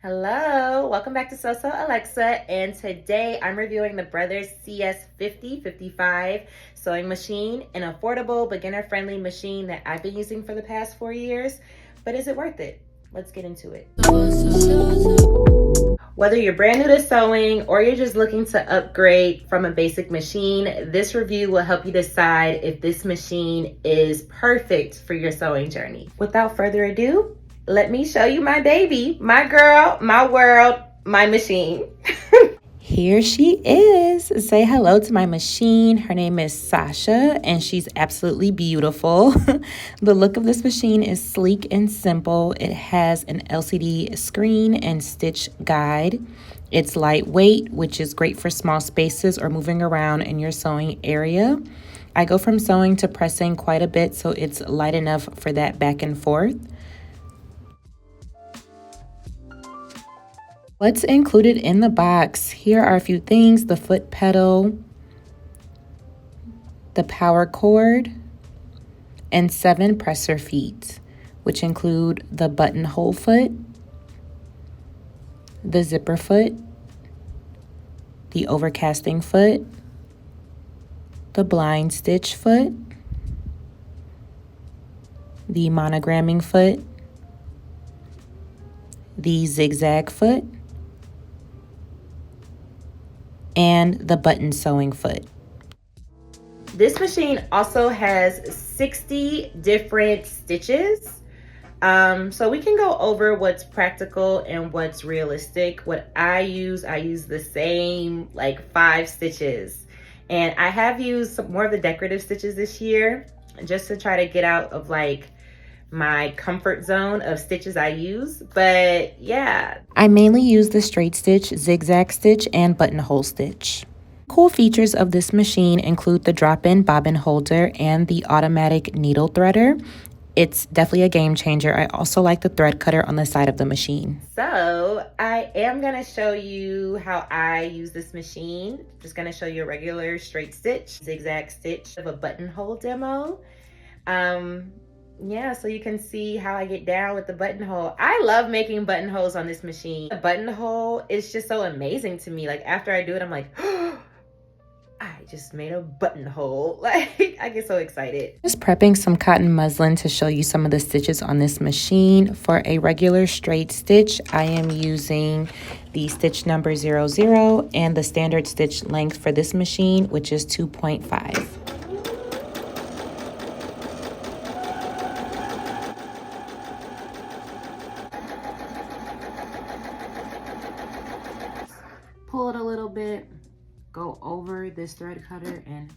Hello, welcome back to sosewalexa, and today I'm reviewing the Brothers CS5055 sewing machine, an affordable, beginner-friendly machine that I've been using for the past 4 years. But is it worth it? Let's get into it. Whether you're brand new to sewing or you're just looking to upgrade from a basic machine, this review will help you decide if this machine is perfect for your sewing journey. Without further ado, let me show you my baby, my girl, my world, my machine. Here she is. Say hello to my machine. Her name is Sasha, and she's absolutely beautiful. The look of this machine is sleek and simple. It has an LCD screen and stitch guide. It's lightweight, which is great for small spaces or moving around in your sewing area. I go from sewing to pressing quite a bit, so it's light enough for that back and forth. What's included in the box? Here are a few things: the foot pedal, the power cord, and 7 presser feet, which include the buttonhole foot, the zipper foot, the overcasting foot, the blind stitch foot, the monogramming foot, the zigzag foot, and the button sewing foot. This machine also has 60 different stitches. So we can go over what's practical and what's realistic. What I use the same like 5 stitches. And I have used some more of the decorative stitches this year just to try to get out of like my comfort zone of stitches I use. But yeah, I mainly use the straight stitch, zigzag stitch, and buttonhole stitch. Cool features of this machine include the drop-in bobbin holder and the automatic needle threader. It's definitely a game changer. I also like the thread cutter on the side of the machine. So I am gonna show you how I use this machine. Just gonna show you a regular straight stitch, zigzag stitch of a buttonhole demo. Yeah, so you can see how I get down with the buttonhole. I love making buttonholes on this machine. The buttonhole is just so amazing to me. Like after I do it, I'm like, oh, I just made a buttonhole. Like I get so excited. Just prepping some cotton muslin to show you some of the stitches on this machine. For a regular straight stitch, I am using the stitch number 00 and the standard stitch length for this machine, which is 2.5. Pull it a little bit, go over this thread cutter, and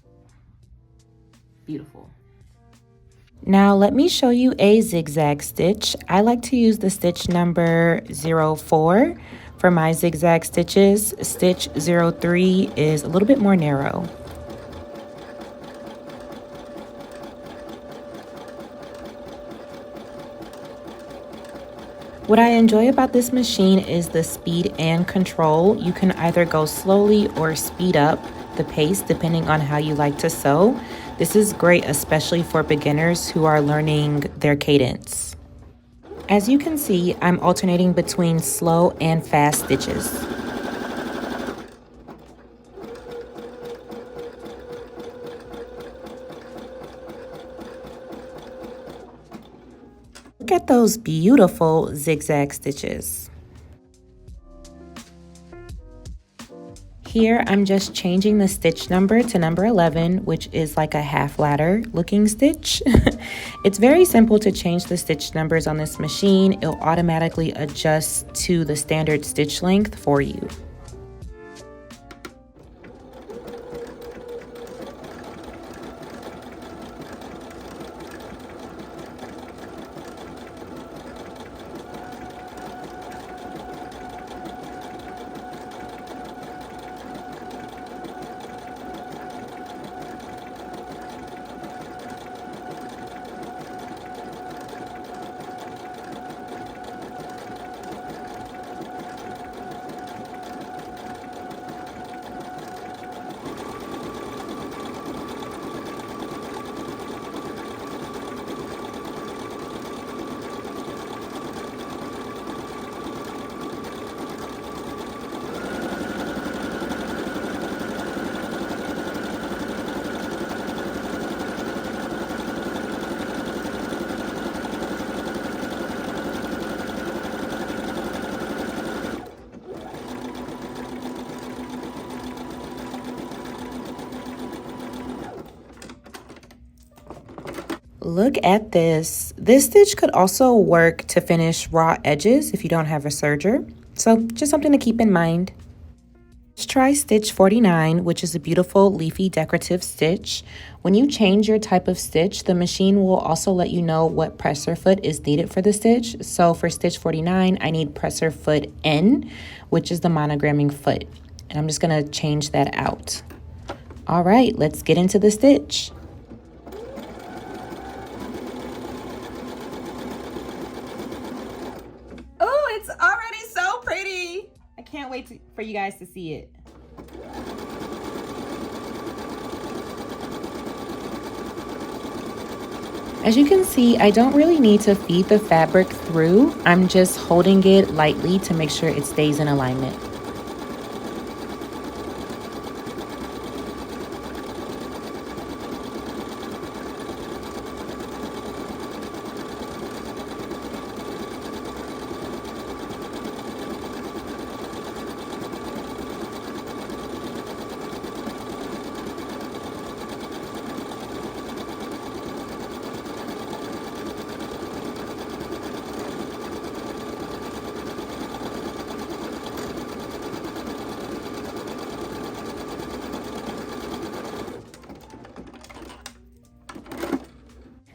beautiful. Now let me show you a zigzag stitch. I like to use the stitch number 04 for my zigzag stitches. Stitch 03 is a little bit more narrow. What I enjoy about this machine is the speed and control. You can either go slowly or speed up the pace depending on how you like to sew. This is great, especially for beginners who are learning their cadence. As you can see, I'm alternating between slow and fast stitches. Look at those beautiful zigzag stitches. Here, I'm just changing the stitch number to number 11, which is like a half ladder looking stitch. It's very simple to change the stitch numbers on this machine. It'll automatically adjust to the standard stitch length for you. Look at this. This stitch could also work to finish raw edges if you don't have a serger. So just something to keep in mind. Let's try stitch 49, which is a beautiful leafy decorative stitch. When you change your type of stitch, the machine will also let you know what presser foot is needed for the stitch. So for stitch 49, I need presser foot N, which is the monogramming foot. And I'm just gonna change that out. All right, let's get into the stitch. Oh, it's already so pretty. I can't wait for you guys to see it. As you can see, I don't really need to feed the fabric through. I'm just holding it lightly to make sure it stays in alignment.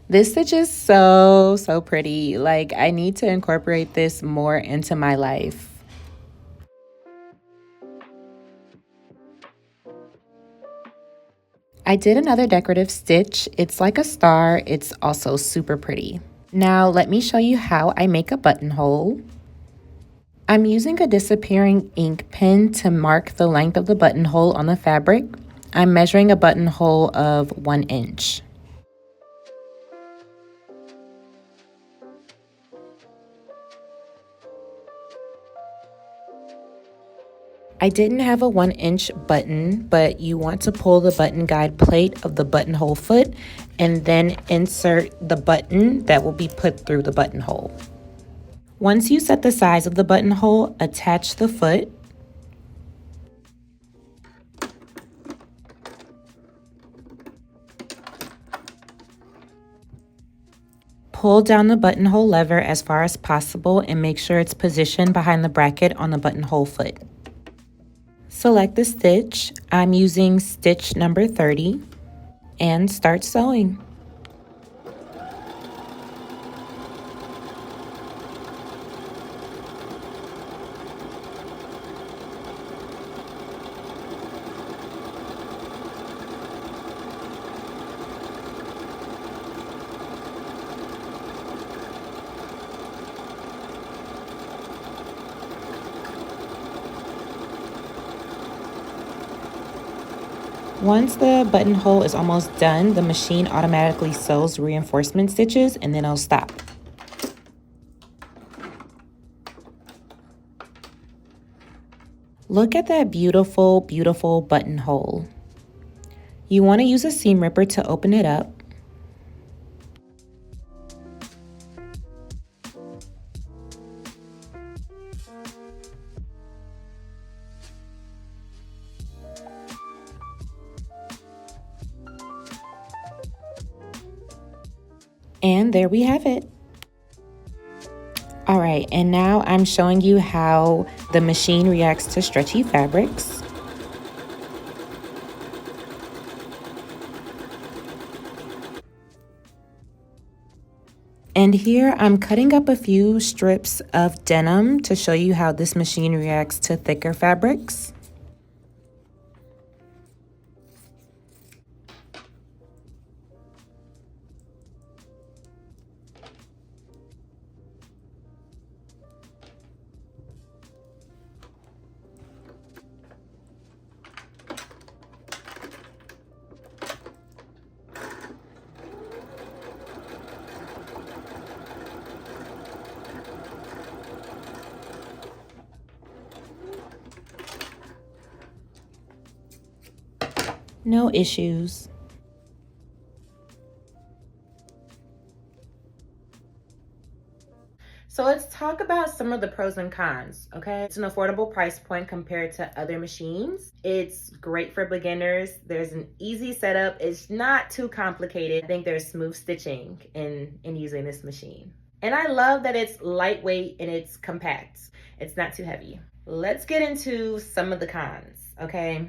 This stitch is so pretty. Like, I need to incorporate this more into my life. I did another decorative stitch. It's like a star. It's also super pretty. Now, let me show you how I make a buttonhole. I'm using a disappearing ink pen to mark the length of the buttonhole on the fabric. I'm measuring a buttonhole of 1 inch. I didn't have a 1 inch button, but you want to pull the button guide plate of the buttonhole foot and then insert the button that will be put through the buttonhole. Once you set the size of the buttonhole, attach the foot. Pull down the buttonhole lever as far as possible and make sure it's positioned behind the bracket on the buttonhole foot. Select the stitch. I'm using stitch number 30 and start sewing. Once the buttonhole is almost done, the machine automatically sews reinforcement stitches and then it'll stop. Look at that beautiful buttonhole. You want to use a seam ripper to open it up. And there we have it. All right, and now I'm showing you how the machine reacts to stretchy fabrics. And here I'm cutting up a few strips of denim to show you how this machine reacts to thicker fabrics. No issues. So let's talk about some of the pros and cons, okay? It's an affordable price point compared to other machines. It's great for beginners. There's an easy setup. It's not too complicated. I think there's smooth stitching in using this machine. And I love that it's lightweight and it's compact. It's not too heavy. Let's get into some of the cons, okay?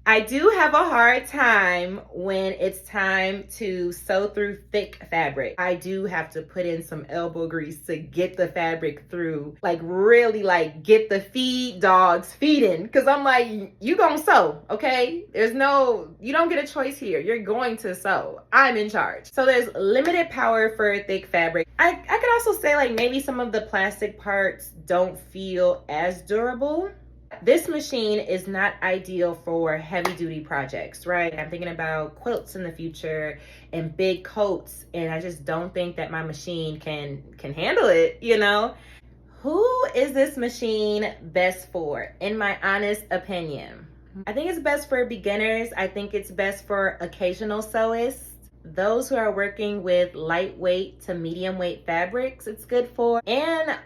I do have a hard time when it's time to sew through thick fabric. I do have to put in some elbow grease to get the fabric through, like really like get the feed dogs feeding. Cause I'm like, you gonna sew, okay? You don't get a choice here. You're going to sew. I'm in charge. So there's limited power for thick fabric. I could also say like maybe some of the plastic parts don't feel as durable. This machine is not ideal for heavy duty projects, right? I'm thinking about quilts in the future and big coats, and I just don't think that my machine can handle it, you know? Who is this machine best for, in my honest opinion? I think it's best for beginners. I think it's best for occasional sewists. Those who are working with lightweight to medium weight fabrics, it's good for. And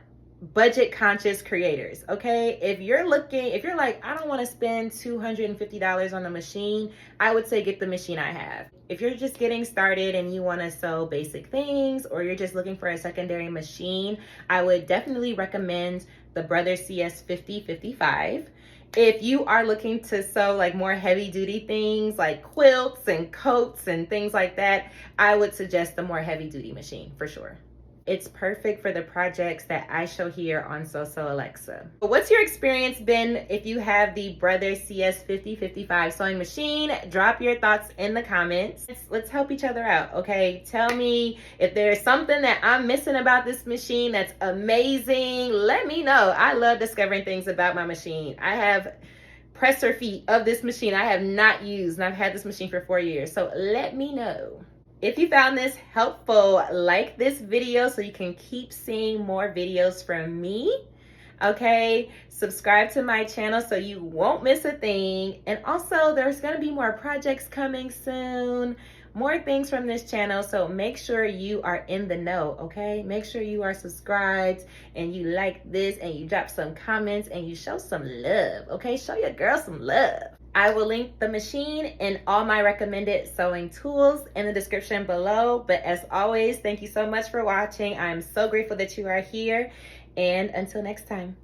budget conscious creators, okay? If you're like, I don't want to spend $250 on a machine, I would say get the machine I have. If you're just getting started and you want to sew basic things, or you're just looking for a secondary machine, I would definitely recommend the Brother CS5055. If you are looking to sew like more heavy duty things like quilts and coats and things like that, I would suggest the more heavy duty machine for sure. It's perfect for the projects that I show here on sosewalexa. What's your experience been if you have the Brother CS5055 sewing machine? Drop your thoughts in the comments. Let's help each other out, okay? Tell me if there's something that I'm missing about this machine that's amazing. Let me know. I love discovering things about my machine. I have presser feet of this machine I have not used, and I've had this machine for 4 years, so let me know. If you found this helpful, like this video so you can keep seeing more videos from me, okay? Subscribe to my channel so you won't miss a thing. And also, there's gonna be more projects coming soon, more things from this channel, so make sure you are in the know, okay? Make sure you are subscribed and you like this and you drop some comments and you show some love, okay? Show your girl some love. I will link the machine and all my recommended sewing tools in the description below. But as always, thank you so much for watching. I'm so grateful that you are here. And until next time.